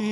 اے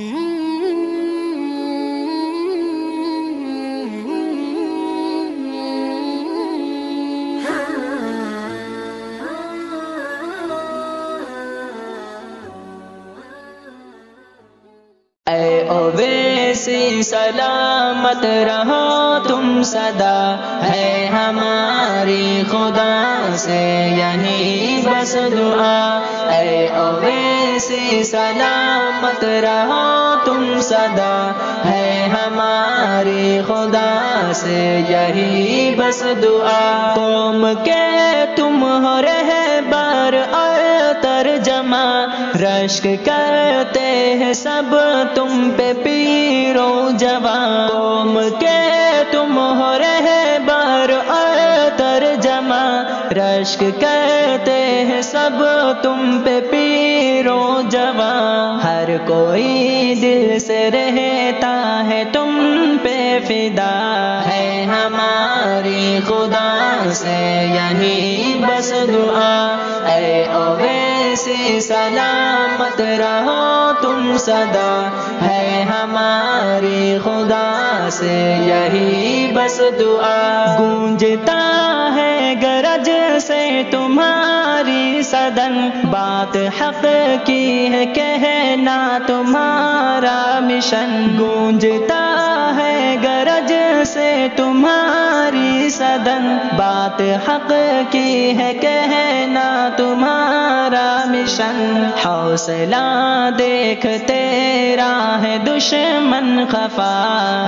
اویسی سلامت رہو تم سدا، ہے ہماری خدا سے یہی بس دعا۔ اے اویسی سلامت رہو تم سدا، ہے ہماری خدا سے یہی بس دعا۔ قوم کے تم ہو رہبر اور ترجمہ، رشک کرتے ہیں سب تم پہ پیر و جوان۔ قوم کے تم ہو رہبر اور ترجمہ، رشک کرتے ہیں سب تم پہ پیر و جوان۔ ہر کوئی دل سے رہتا ہے تم پہ فدا، ہے ہماری خدا سے یہی بس دعا۔ اے اویسی سلامت رہو تم سدا، ہے ہماری خدا سے یہی بس دعا۔ گونجتا ہے گرج سے تمہاری صدن، بات حق کی ہے کہنا تمہارا مشن۔ گونجتا ہے گرج سے تمہاری صدن، بات حق کی ہے کہنا تمہارا مشن۔ حوصلہ دیکھ تیرا ہے دشمن خفا،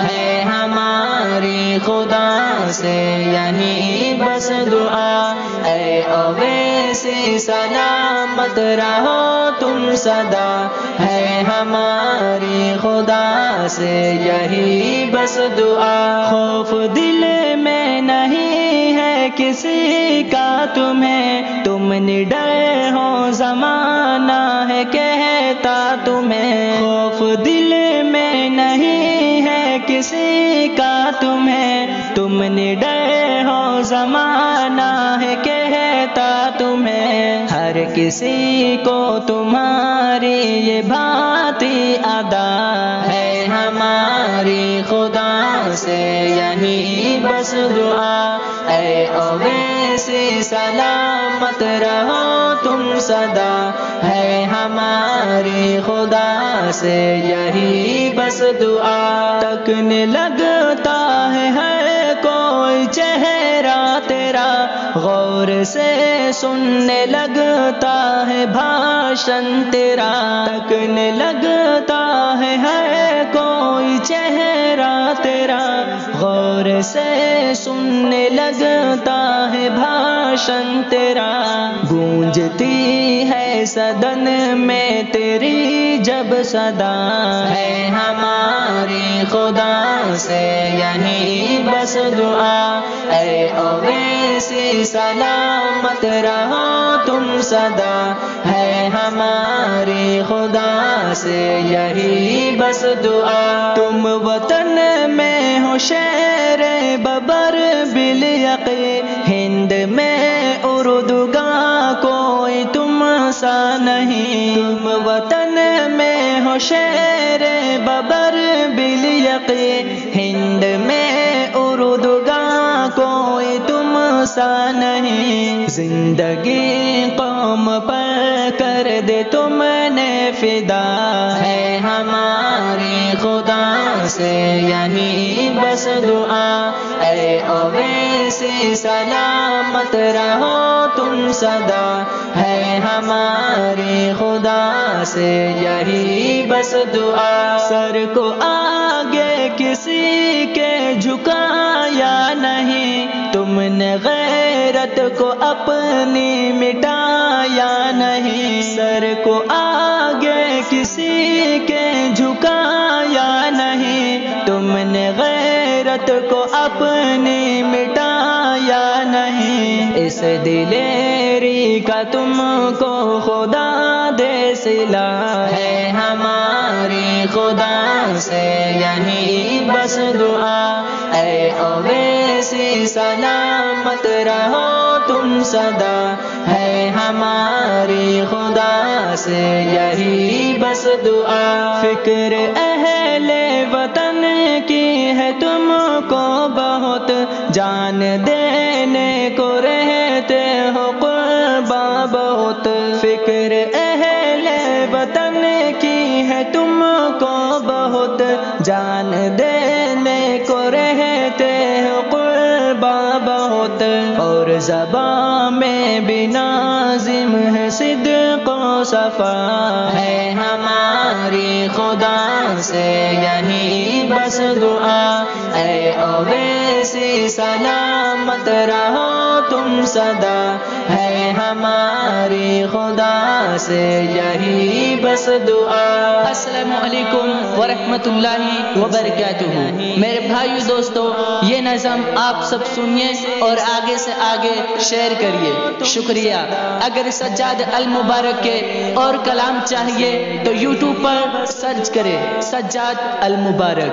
ہے ہماری خدا سے یہی بس دعا۔ اے اویسی سلامت رہو تم سدا، ہے ہماری خدا سے یہی بس دعا۔ خوف دل میں نہیں ہے کسی کا تمہیں، تم نڈر ہو زمانہ ہے کہتا تمہیں۔ خوف دل میں نہیں ہے کسی کا تمہیں، تم نڈر ہو زمانہ ہے کہتا تمہیں۔ ہر کسی کو تمہاری یہ بھانتی ادا، ہے ہماری خدا سے یہی بس دعا۔ اے اویسی سلامت رہو تم سدا، ہے ہماری خدا سے یہی بس دعا۔ تکنے لگتا ہے ہر کوئی چہرہ تیرا، غور سے سننے لگتا ہے بھاشن تیرا۔ تکنے لگتا ہے ہر کوئی چہرہ تیرا، غور سے سننے لگتا ہے بھاشن تیرا۔ گونجتی ہے صدن میں تیری جب صدا، ہے ہماری خدا سے یہی بس دعا۔ اے اویسی سلامت رہو تم سدا، ہے ہماری خدا سے یہی بس دعا۔ تم وطن میں ہو شیر ببر بالیقین، ہند میں اردگاں کوئی تم سا نہیں۔ تم وطن میں ہو شیر ببر بالیقین، ہند میں اردگاں کوئی تم سا نہیں۔ زندگی قوم پر کر دے تم نے فدا، ہے ہماری خدا سے یہی بس دعا۔ اے اویسی سلامت رہو تم سدا، ہے ہماری خدا سے یہی بس دعا۔ سر کو آگے کسی کے جھکایا نہیں، تم نے غیرت کو اپنی مٹایا نہیں۔ سر کو آگے کسی کے جھکایا نہیں، تم نے غیرت کو اپنی مٹایا نہیں۔ اس دلیری کا تم کو خدا دے صلہ، ہے ہماری خدا سے یہی بس دعا، اے اویسی سلامت رہو تم سدا، ہے ہماری خدا سے یہی بس دعا۔ فکر اہل وطن کی ہے تم کو بہت، جان دینے کو رہتے ہو قرباں بہت، فکر اہل وطن کی ہے تم کو بہت، جان دینے کو رہتے ہو قرباں بہت، اور زبان میں بھی نازم ہے صدق و صفا، ہے ہماری خدا سے یہی بس دعا، اے اویسی سلامت رہو تم سدا، ہے ہماری خدا سے یہی بس دعا۔ السلام علیکم ورحمۃ اللہ وبرکاتہ۔ میرے بھائیو دوستو، یہ نظم آپ سب سنیے اور آگے سے آگے شیئر کریے، شکریہ۔ اگر سجاد المبارک کے اور کلام چاہیے تو یوٹیوب پر سرچ کریں سجاد المبارک۔